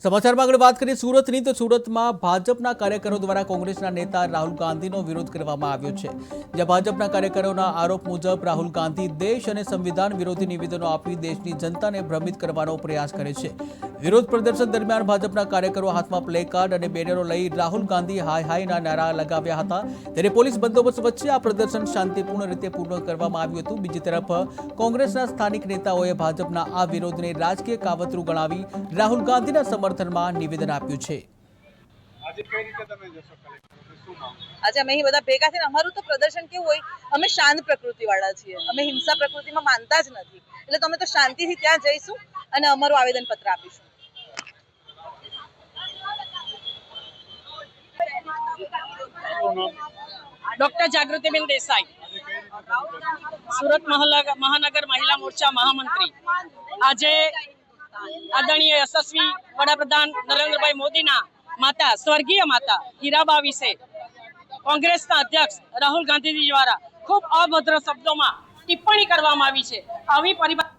સમાચારમાં આગળ વાત કરીએ સુરતની તો સુરતમાં ભાજપના કાર્યકરો દ્વારા કોંગ્રેસના નેતા રાહુલ ગાંધીનો વિરોધ કરવામાં આવ્યો છે। જ્યાં ભાજપના કાર્યકરોના આરોપ મુજબ રાહુલ ગાંધી દેશ અને સંવિધાન વિરોધી નિવેદનો આપી દેશની જનતાને ભ્રમિત કરવાનો પ્રયાસ કરે છે। વિરોધ પ્રદર્શન દરમિયાન ભાજપના કાર્યકરો હાથમાં પ્લે કાર્ડ અને બેનરો લઈ રાહુલ ગાંધી હાય હાયના નારા લગાવ્યા હતા। ત્યારે પોલીસ બંદોબસ્ત વચ્ચે આ પ્રદર્શન શાંતિપૂર્ણ રીતે પૂર્ણ કરવામાં આવ્યું હતું। બીજી તરફ કોંગ્રેસના સ્થાનિક નેતાઓએ ભાજપના આ વિરોધને રાજકીય કાવતરું ગણાવી રાહુલ ગાંધીના સમર્થનમાં નિવેદન આપ્યું છે। આજે અમે અહીં બધા ભેગા થઈને અમારું તો પ્રદર્શન કેવું હોય, અમે શાંત પ્રકૃતિવાળા છીએ, અમે હિંસા પ્રકૃતિમાં માનતા જ નથી, એટલે તમે તો શાંતિથી ત્યાં જઈશું અને અમારું આવેદન પત્ર આપીશું। ડોક્ટર જાગૃતિબેન દેસાઈ, સુરત મહાનગર મહિલા મોરચા મહામંત્રી। આજે આદરણીય યશસ્વી વડાપ્રધાન નરેન્દ્રભાઈ મોદીના માતા સ્વર્ગીય માતા હીરાબા વિશે કોંગ્રેસના અધ્યક્ષ રાહુલ ગાંધીજી દ્વારા ખૂબ અભદ્ર શબ્દોમાં ટિપ્પણી કરવામાં આવી છે। આવી